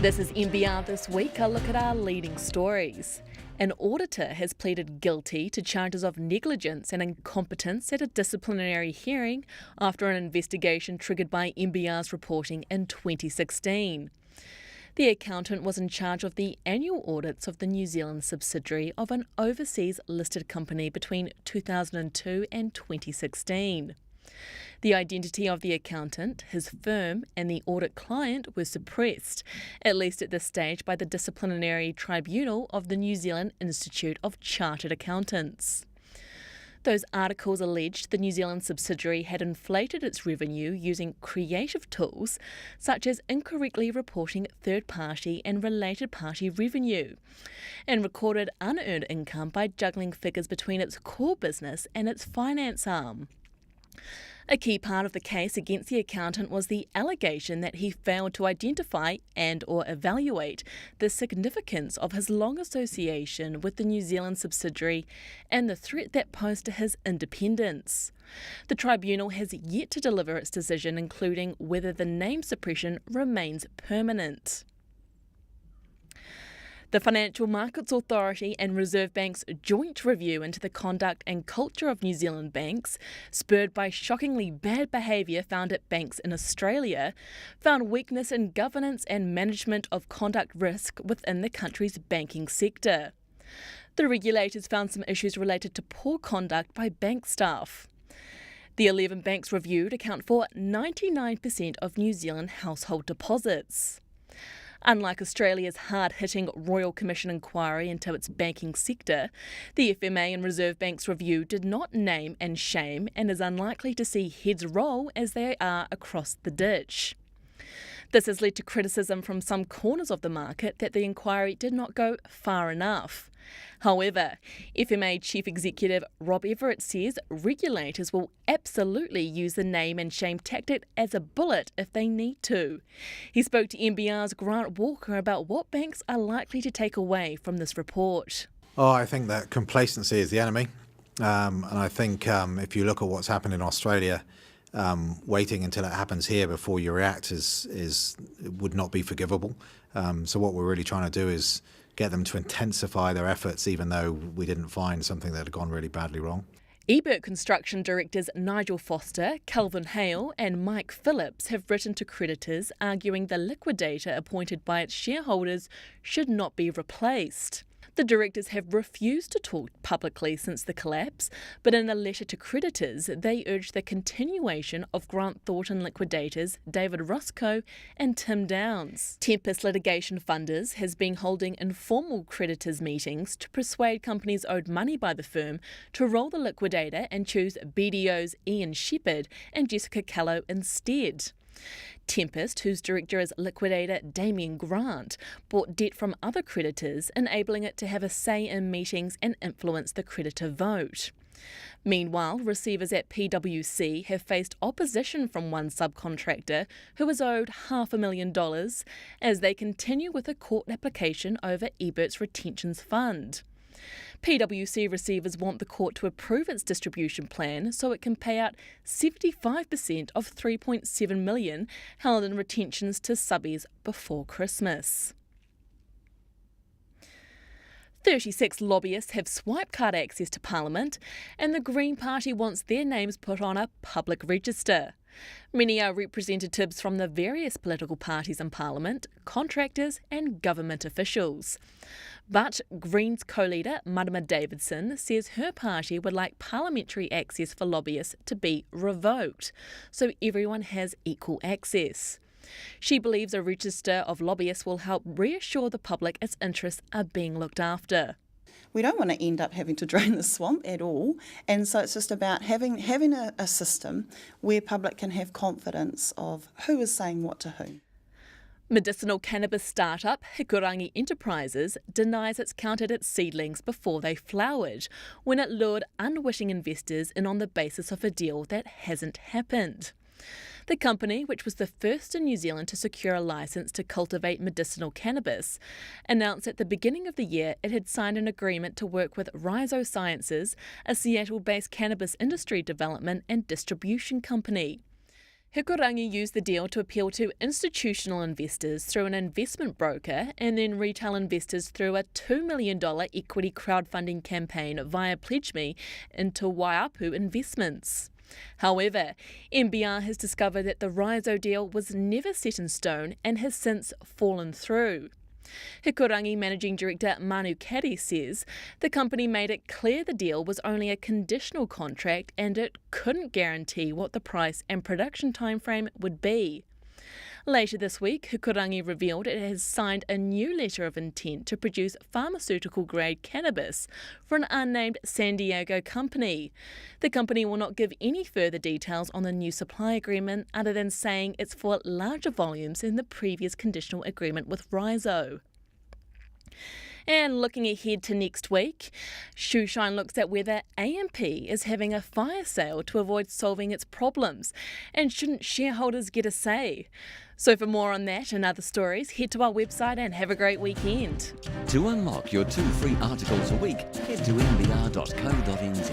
This is NBR This Week, a look at our leading stories. An auditor has pleaded guilty to charges of negligence and incompetence at a disciplinary hearing after an investigation triggered by NBR's reporting in 2016. The accountant was in charge of the annual audits of the New Zealand subsidiary of an overseas listed company between 2002 and 2016. The identity of the accountant, his firm and the audit client were suppressed, at least at this stage by the disciplinary tribunal of the New Zealand Institute of Chartered Accountants. Those articles alleged the New Zealand subsidiary had inflated its revenue using creative tools such as incorrectly reporting third-party and related-party revenue, and recorded unearned income by juggling figures between its core business and its finance arm. A key part of the case against the accountant was the allegation that he failed to identify and/or evaluate the significance of his long association with the New Zealand subsidiary and the threat that posed to his independence. The tribunal has yet to deliver its decision, including whether the name suppression remains permanent. The Financial Markets Authority and Reserve Bank's joint review into the conduct and culture of New Zealand banks, spurred by shockingly bad behaviour found at banks in Australia, found weakness in governance and management of conduct risk within the country's banking sector. The regulators found some issues related to poor conduct by bank staff. The 11 banks reviewed account for 99% of New Zealand household deposits. Unlike Australia's hard-hitting Royal Commission inquiry into its banking sector, the FMA and Reserve Bank's review did not name and shame and is unlikely to see heads roll as they are across the ditch. This has led to criticism from some corners of the market that the inquiry did not go far enough. However, FMA Chief Executive Rob Ebert says regulators will absolutely use the name and shame tactic as a bullet if they need to. He spoke to NBR's Grant Walker about what banks are likely to take away from this report. I think that complacency is the enemy. And I think if you look at what's happened in Australia, waiting until it happens here before you react would not be forgivable. So what we're really trying to do is get them to intensify their efforts, even though we didn't find something that had gone really badly wrong. Ebert construction directors Nigel Foster, Calvin Hale and Mike Phillips have written to creditors arguing the liquidator appointed by its shareholders should not be replaced. The directors have refused to talk publicly since the collapse, but in a letter to creditors, they urge the continuation of Grant Thornton liquidators David Roscoe and Tim Downs. Tempest Litigation Funders has been holding informal creditors meetings to persuade companies owed money by the firm to roll the liquidator and choose BDO's Ian Shepherd and Jessica Callow instead. Tempest, whose director is liquidator Damien Grant, bought debt from other creditors, enabling it to have a say in meetings and influence the creditor vote. Meanwhile, receivers at PwC have faced opposition from one subcontractor who is owed $500,000 as they continue with a court application over Ebert's retentions fund. PwC receivers want the court to approve its distribution plan so it can pay out 75% of $3.7 million held in retentions to subbies before Christmas. 36 lobbyists have swipe card access to Parliament, and the Green Party wants their names put on a public register. Many are representatives from the various political parties in Parliament, contractors and government officials. But Greens co-leader Marama Davidson says her party would like parliamentary access for lobbyists to be revoked, so everyone has equal access. She believes a register of lobbyists will help reassure the public its interests are being looked after. We don't want to end up having to drain the swamp at all, and so it's just about having a system where public can have confidence of who is saying what to whom. Medicinal cannabis startup Hikurangi Enterprises denies it's counted its seedlings before they flowered when it lured unwitting investors in on the basis of a deal that hasn't happened. The company, which was the first in New Zealand to secure a licence to cultivate medicinal cannabis, announced at the beginning of the year it had signed an agreement to work with Rhizo Sciences, a Seattle-based cannabis industry development and distribution company. Hikurangi used the deal to appeal to institutional investors through an investment broker and then retail investors through a $2 million equity crowdfunding campaign via Pledge Me into Waiapu Investments. However, NBR has discovered that the Rhizo deal was never set in stone and has since fallen through. Hikurangi Managing Director Manu Kari says the company made it clear the deal was only a conditional contract and it couldn't guarantee what the price and production timeframe would be. Later this week, Hikurangi revealed it has signed a new letter of intent to produce pharmaceutical-grade cannabis for an unnamed San Diego company. The company will not give any further details on the new supply agreement other than saying it's for larger volumes than the previous conditional agreement with Rhizo. And looking ahead to next week, Shoeshine looks at whether AMP is having a fire sale to avoid solving its problems, and shouldn't shareholders get a say? So for more on that and other stories, head to our website and have a great weekend. To unlock your 2 free articles a week, head to nbr.co.nz.